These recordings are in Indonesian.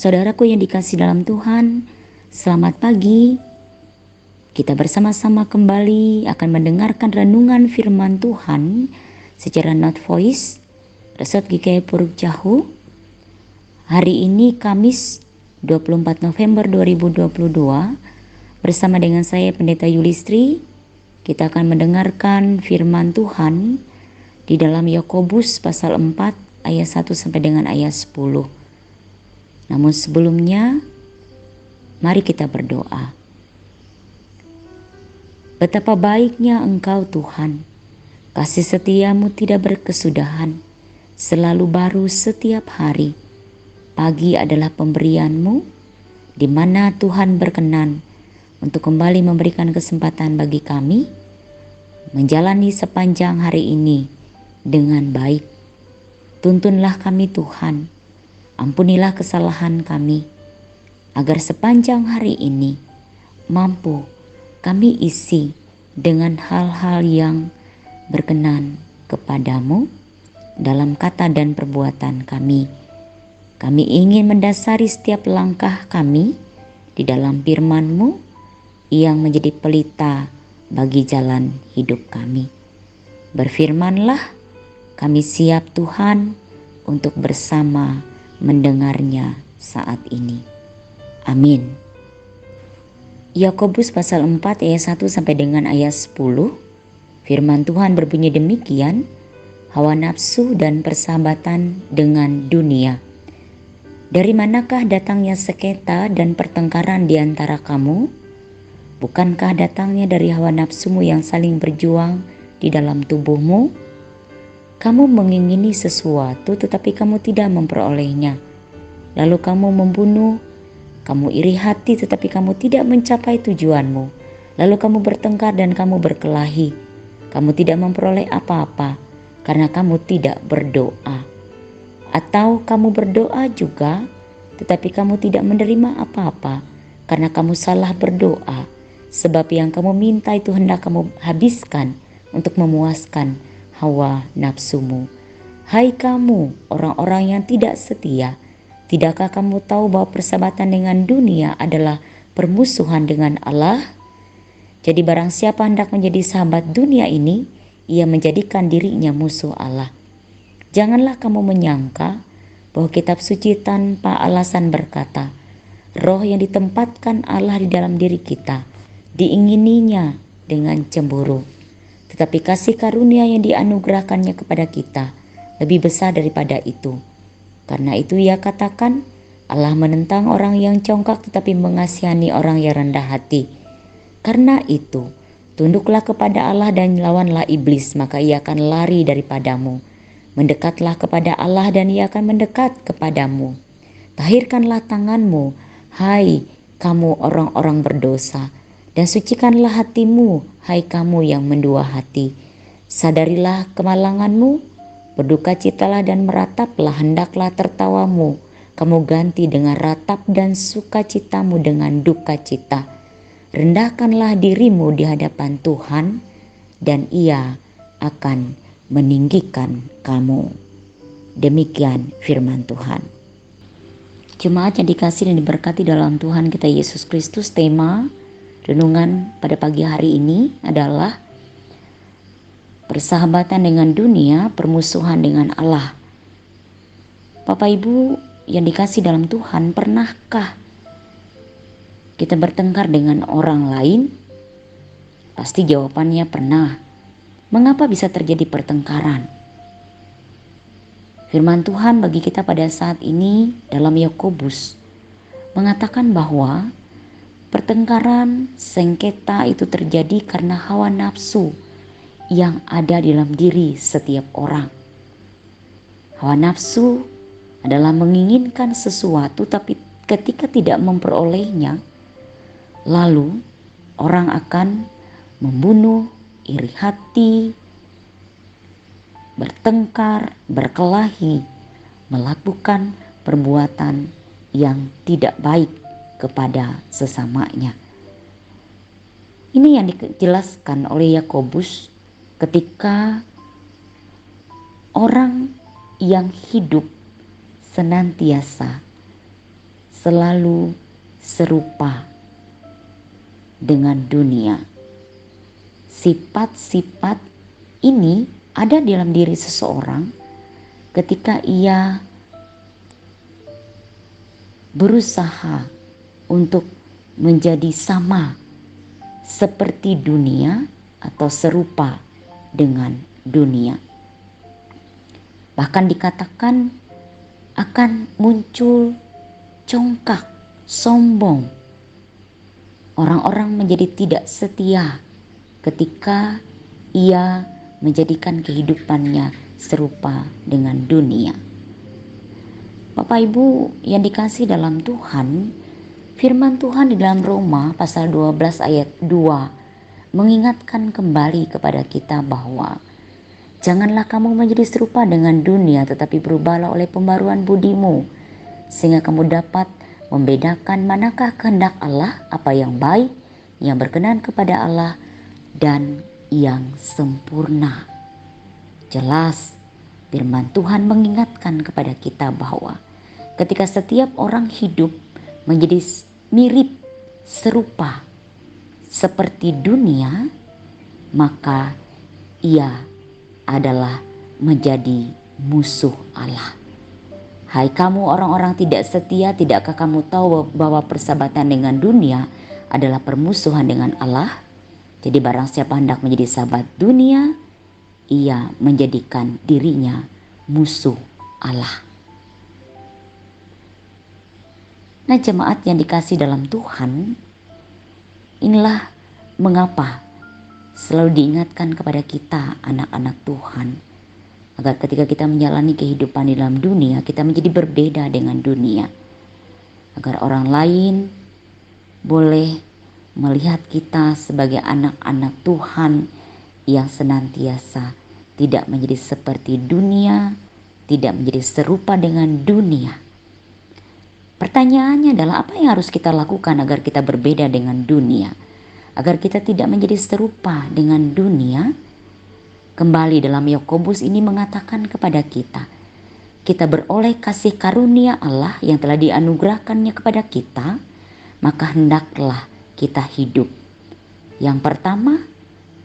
Saudaraku yang dikasih dalam Tuhan, selamat pagi. Kita bersama-sama kembali akan mendengarkan renungan firman Tuhan secara not voice, Resort GKI Puruk Jahu. Hari ini Kamis 24 November 2022, bersama dengan saya Pendeta Yulistri, kita akan mendengarkan firman Tuhan di dalam Yakobus pasal 4 ayat 1 sampai dengan ayat 10. Namun sebelumnya, mari kita berdoa. Betapa baiknya Engkau Tuhan, kasih setiamu tidak berkesudahan, selalu baru setiap hari. Pagi adalah pemberianmu, di mana Tuhan berkenan untuk kembali memberikan kesempatan bagi kami menjalani sepanjang hari ini dengan baik. Tuntunlah kami Tuhan, ampunilah kesalahan kami, agar sepanjang hari ini mampu kami isi dengan hal-hal yang berkenan kepadamu dalam kata dan perbuatan kami. Kami ingin mendasari setiap langkah kami di dalam firman-Mu yang menjadi pelita bagi jalan hidup kami. Berfirmanlah, kami siap Tuhan untuk bersama mendengarnya saat ini. Amin. Yakobus pasal 4 ayat 1 sampai dengan ayat 10. Firman Tuhan berbunyi demikian, hawa nafsu dan persahabatan dengan dunia. Dari manakah datangnya sengketa dan pertengkaran di antara kamu? Bukankah datangnya dari hawa nafsumu yang saling berjuang di dalam tubuhmu? Kamu mengingini sesuatu tetapi kamu tidak memperolehnya. Lalu kamu membunuh. Kamu iri hati tetapi kamu tidak mencapai tujuanmu. Lalu kamu bertengkar dan kamu berkelahi. Kamu tidak memperoleh apa-apa karena kamu tidak berdoa. Atau kamu berdoa juga tetapi kamu tidak menerima apa-apa karena kamu salah berdoa. Sebab yang kamu minta itu hendak kamu habiskan untuk memuaskan hawa nafsumu. Hai kamu orang-orang yang tidak setia, tidakkah kamu tahu bahwa persahabatan dengan dunia adalah permusuhan dengan Allah? Jadi barang siapa hendak menjadi sahabat dunia ini, ia menjadikan dirinya musuh Allah. Janganlah kamu menyangka bahwa kitab suci tanpa alasan berkata, roh yang ditempatkan Allah di dalam diri kita, diingininya dengan cemburu. Tetapi kasih karunia yang dianugerahkannya kepada kita lebih besar daripada itu. Karena itu ia katakan, Allah menentang orang yang congkak tetapi mengasihani orang yang rendah hati. Karena itu, tunduklah kepada Allah dan lawanlah iblis, maka ia akan lari daripadamu. Mendekatlah kepada Allah dan ia akan mendekat kepadamu. Tahirkanlah tanganmu, hai kamu orang-orang berdosa, dan sucikanlah hatimu, hai kamu yang mendua hati. Sadarilah kemalanganmu, berdukacitalah dan merataplah, hendaklah tertawamu kamu ganti dengan ratap dan sukacitamu dengan dukacita. Rendahkanlah dirimu di hadapan Tuhan dan Ia akan meninggikan kamu. Demikian firman Tuhan. Jemaat yang dikasihi dan diberkati dalam Tuhan kita Yesus Kristus, tema renungan pada pagi hari ini adalah persahabatan dengan dunia, permusuhan dengan Allah. Bapak Ibu yang dikasih dalam Tuhan, pernahkah kita bertengkar dengan orang lain? Pasti jawabannya pernah. Mengapa bisa terjadi pertengkaran? Firman Tuhan bagi kita pada saat ini dalam Yakobus mengatakan bahwa pertengkaran, sengketa itu terjadi karena hawa nafsu yang ada dalam diri setiap orang. Hawa nafsu adalah menginginkan sesuatu tapi ketika tidak memperolehnya, lalu orang akan membunuh, iri hati, bertengkar, berkelahi, melakukan perbuatan yang tidak baik kepada sesamanya. Ini yang dijelaskan oleh Yakobus ketika orang yang hidup senantiasa selalu serupa dengan dunia. Sifat-sifat ini ada dalam diri seseorang ketika ia berusaha untuk menjadi sama seperti dunia atau serupa dengan dunia. Bahkan dikatakan akan muncul congkak, sombong. Orang-orang menjadi tidak setia ketika ia menjadikan kehidupannya serupa dengan dunia. Bapak Ibu yang dikasihi dalam Tuhan, firman Tuhan di dalam Roma pasal 12 ayat 2 mengingatkan kembali kepada kita bahwa janganlah kamu menjadi serupa dengan dunia, tetapi berubahlah oleh pembaruan budimu, sehingga kamu dapat membedakan manakah kehendak Allah, apa yang baik, yang berkenan kepada Allah, dan yang sempurna. Jelas, firman Tuhan mengingatkan kepada kita bahwa ketika setiap orang hidup menjadi mirip, serupa seperti dunia, maka ia adalah menjadi musuh Allah. Hai kamu orang-orang tidak setia, tidakkah kamu tahu bahwa persahabatan dengan dunia adalah permusuhan dengan Allah? Jadi barang siapa hendak menjadi sahabat dunia, ia menjadikan dirinya musuh Allah. Nah, jemaat yang dikasih dalam Tuhan, inilah mengapa selalu diingatkan kepada kita anak-anak Tuhan, agar ketika kita menjalani kehidupan di dalam dunia, kita menjadi berbeda dengan dunia. Agar orang lain boleh melihat kita sebagai anak-anak Tuhan yang senantiasa tidak menjadi seperti dunia, tidak menjadi serupa dengan dunia. Pertanyaannya adalah apa yang harus kita lakukan agar kita berbeda dengan dunia? Agar kita tidak menjadi serupa dengan dunia? Kembali dalam Yakobus ini mengatakan kepada kita beroleh kasih karunia Allah yang telah dianugerahkannya kepada kita, maka hendaklah kita hidup. Yang pertama,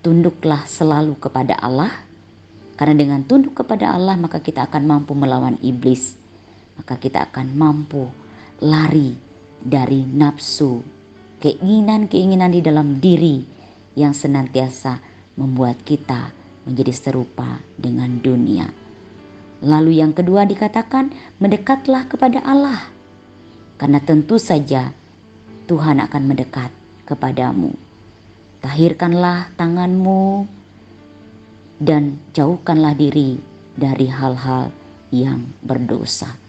tunduklah selalu kepada Allah, karena dengan tunduk kepada Allah maka kita akan mampu melawan iblis, maka kita akan mampu lari dari nafsu, keinginan-keinginan di dalam diri yang senantiasa membuat kita menjadi serupa dengan dunia. Lalu yang kedua dikatakan, mendekatlah kepada Allah, karena tentu saja Tuhan akan mendekat kepadamu. Tahirkanlah tanganmu dan jauhkanlah diri dari hal-hal yang berdosa.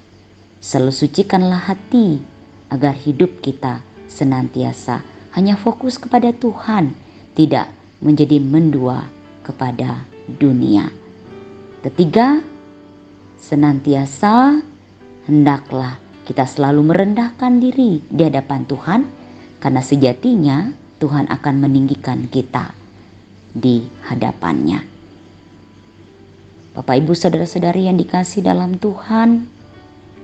Selalu sucikanlah hati agar hidup kita senantiasa hanya fokus kepada Tuhan, tidak menjadi mendua kepada dunia. Ketiga, senantiasa hendaklah kita selalu merendahkan diri di hadapan Tuhan, karena sejatinya Tuhan akan meninggikan kita di hadapannya. Bapak Ibu saudara-saudari yang dikasih dalam Tuhan,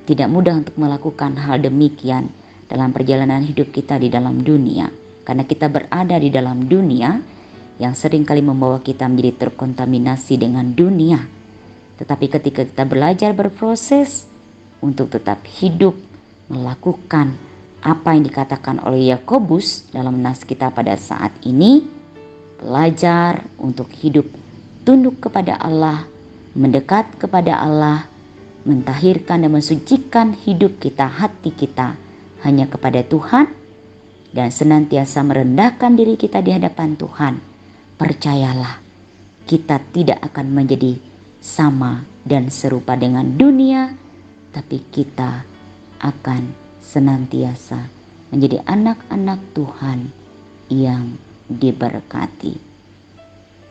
tidak mudah untuk melakukan hal demikian dalam perjalanan hidup kita di dalam dunia, karena kita berada di dalam dunia yang seringkali membawa kita menjadi terkontaminasi dengan dunia. Tetapi ketika kita belajar berproses untuk tetap hidup, melakukan apa yang dikatakan oleh Yakobus dalam nas kita pada saat ini, belajar untuk hidup tunduk kepada Allah, mendekat kepada Allah, mentahirkan dan mensucikan hidup kita, hati kita hanya kepada Tuhan, dan senantiasa merendahkan diri kita di hadapan Tuhan. Percayalah, kita tidak akan menjadi sama dan serupa dengan dunia, tapi kita akan senantiasa menjadi anak-anak Tuhan yang diberkati.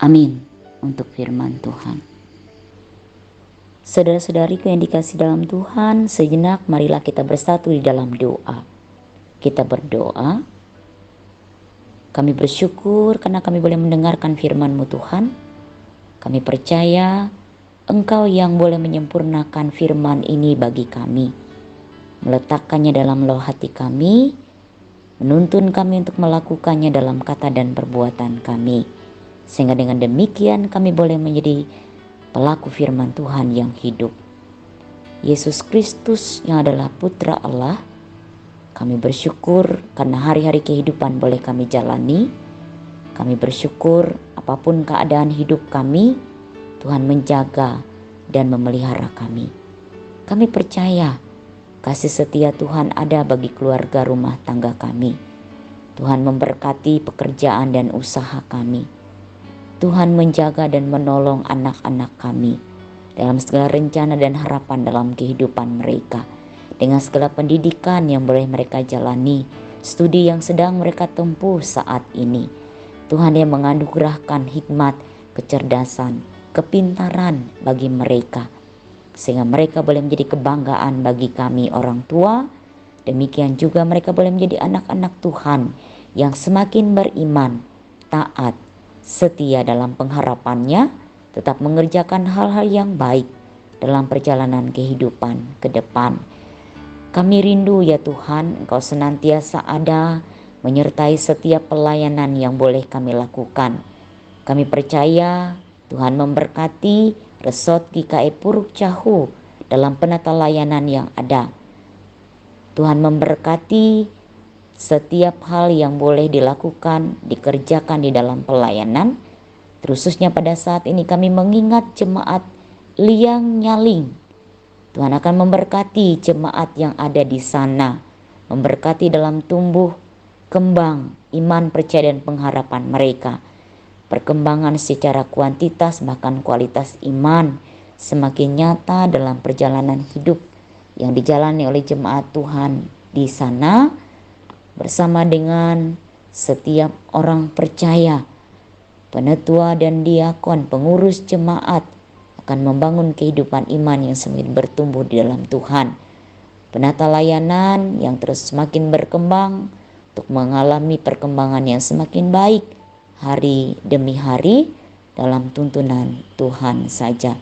Amin untuk firman Tuhan. Saudara-saudariku yang dikasih dalam Tuhan, sejenak marilah kita bersatu di dalam doa. Kita berdoa. Kami bersyukur karena kami boleh mendengarkan firman-Mu Tuhan. Kami percaya Engkau yang boleh menyempurnakan firman ini bagi kami. meletakkannya dalam loh hati kami, menuntun kami untuk melakukannya dalam kata dan perbuatan kami. Sehingga dengan demikian kami boleh menjadi pelaku firman Tuhan yang hidup. Yesus Kristus yang adalah Putra Allah, kami bersyukur karena hari-hari kehidupan boleh kami jalani. Kami bersyukur apapun keadaan hidup kami, Tuhan menjaga dan memelihara kami. Kami percaya kasih setia Tuhan ada bagi keluarga rumah tangga kami. Tuhan memberkati pekerjaan dan usaha kami. Tuhan menjaga dan menolong anak-anak kami dalam segala rencana dan harapan dalam kehidupan mereka. Dengan segala pendidikan yang boleh mereka jalani, studi yang sedang mereka tempuh saat ini, Tuhan yang menganugerahkan hikmat, kecerdasan, kepintaran bagi mereka, sehingga mereka boleh menjadi kebanggaan bagi kami orang tua. Demikian juga mereka boleh menjadi anak-anak Tuhan yang semakin beriman, taat, setia dalam pengharapannya, tetap mengerjakan hal-hal yang baik dalam perjalanan kehidupan ke depan. Kami rindu ya Tuhan, Engkau senantiasa ada menyertai setiap pelayanan yang boleh kami lakukan. Kami percaya Tuhan memberkati Resort GKI Puruk Cahu dalam penata layanan yang ada. Tuhan memberkati setiap hal yang boleh dilakukan, dikerjakan di dalam pelayanan. Khususnya pada saat ini kami mengingat jemaat Liang Nyaling. Tuhan akan memberkati jemaat yang ada di sana, memberkati dalam tumbuh kembang iman, percaya dan pengharapan mereka. Perkembangan secara kuantitas bahkan kualitas iman semakin nyata dalam perjalanan hidup yang dijalani oleh jemaat Tuhan di sana, bersama dengan setiap orang percaya, penetua dan diakon, pengurus jemaat akan membangun kehidupan iman yang semakin bertumbuh di dalam Tuhan. Penata layanan yang terus semakin berkembang untuk mengalami perkembangan yang semakin baik hari demi hari dalam tuntunan Tuhan saja.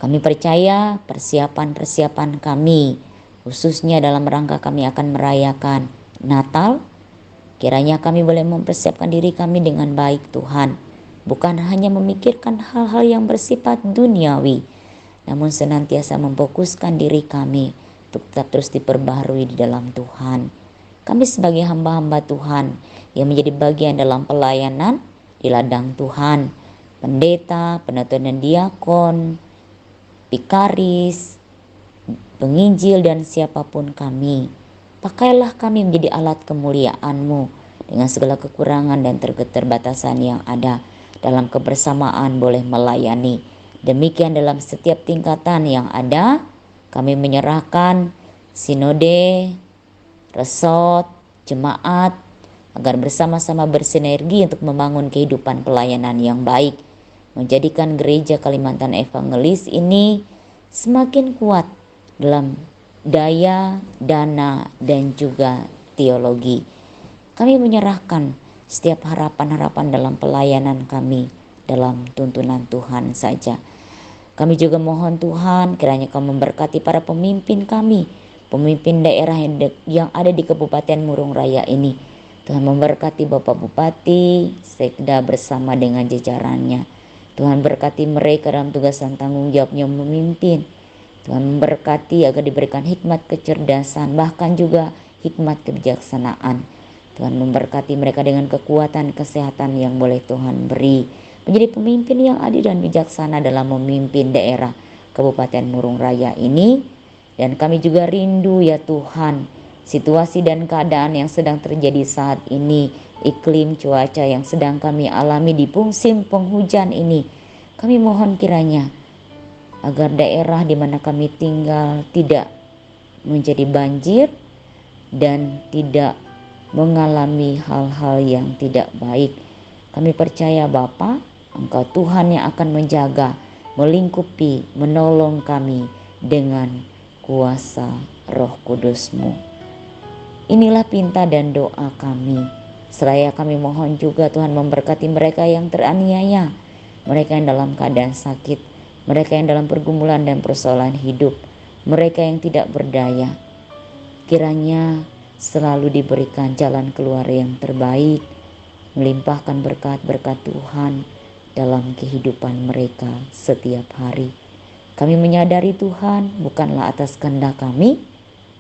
Kami percaya persiapan-persiapan kami, khususnya dalam rangka kami akan merayakan Natal, kiranya kami boleh mempersiapkan diri kami dengan baik Tuhan. Bukan hanya memikirkan hal-hal yang bersifat duniawi, namun senantiasa memfokuskan diri kami untuk tetap terus diperbaharui di dalam Tuhan. Kami sebagai hamba-hamba Tuhan yang menjadi bagian dalam pelayanan di ladang Tuhan, pendeta, penetua dan diakon, pikaris, penginjil dan siapapun kami, pakailah kami menjadi alat kemuliaan-Mu dengan segala kekurangan dan keterbatasan yang ada. Dalam kebersamaan boleh melayani. Demikian dalam setiap tingkatan yang ada, kami menyerahkan sinode, resort, jemaat, agar bersama-sama bersinergi untuk membangun kehidupan pelayanan yang baik, menjadikan gereja Kalimantan Evangelis ini semakin kuat dalam daya, dana, dan juga teologi. Kami menyerahkan setiap harapan-harapan dalam pelayanan kami dalam tuntunan Tuhan saja. Kami juga mohon Tuhan kiranya Kau memberkati para pemimpin kami, pemimpin daerah yang ada di Kabupaten Murung Raya ini. Tuhan memberkati Bapak Bupati, Sekda bersama dengan jajarannya. Tuhan berkati mereka dalam tugas dan tanggung jawabnya memimpin. Tuhan memberkati agar diberikan hikmat kecerdasan, bahkan juga hikmat kebijaksanaan. Tuhan memberkati mereka dengan kekuatan kesehatan yang boleh Tuhan beri, menjadi pemimpin yang adil dan bijaksana dalam memimpin daerah Kabupaten Murung Raya ini. Dan kami juga rindu ya Tuhan, situasi dan keadaan yang sedang terjadi saat ini, iklim cuaca yang sedang kami alami di musim penghujan ini. Kami mohon kiranya agar daerah di mana kami tinggal tidak menjadi banjir dan tidak mengalami hal-hal yang tidak baik. Kami percaya Bapa, Engkau Tuhan yang akan menjaga, melingkupi, menolong kami dengan kuasa Roh Kudus-Mu. Inilah pinta dan doa kami. Seraya kami mohon juga Tuhan memberkati mereka yang teraniaya, mereka yang dalam keadaan sakit, mereka yang dalam pergumulan dan persoalan hidup, mereka yang tidak berdaya. Kiranya selalu diberikan jalan keluar yang terbaik, melimpahkan berkat-berkat Tuhan dalam kehidupan mereka setiap hari. Kami menyadari Tuhan bukanlah atas kehendak kami,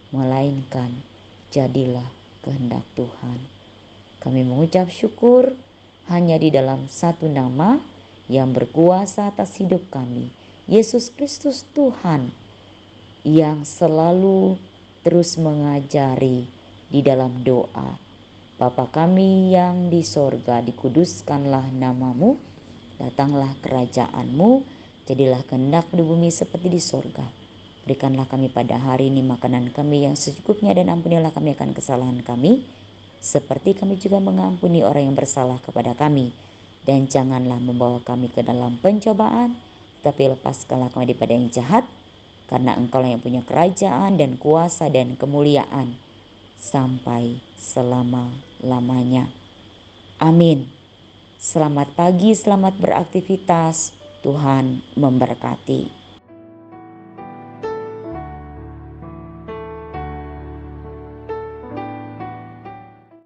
melainkan jadilah kehendak Tuhan. Kami mengucap syukur hanya di dalam satu nama yang berkuasa atas hidup kami, Yesus Kristus Tuhan, yang selalu terus mengajari di dalam doa. Bapa kami yang di sorga, dikuduskanlah namamu, datanglah kerajaanmu, jadilah kehendak di bumi seperti di sorga. Berikanlah kami pada hari ini makanan kami yang secukupnya, dan ampunilah kami akan kesalahan kami, seperti kami juga mengampuni orang yang bersalah kepada kami. Dan janganlah membawa kami ke dalam pencobaan, tapi lepaskanlah kami daripada yang jahat, karena Engkaulah yang punya kerajaan dan kuasa dan kemuliaan sampai selama-lamanya. Amin. Selamat pagi, selamat beraktivitas. Tuhan memberkati.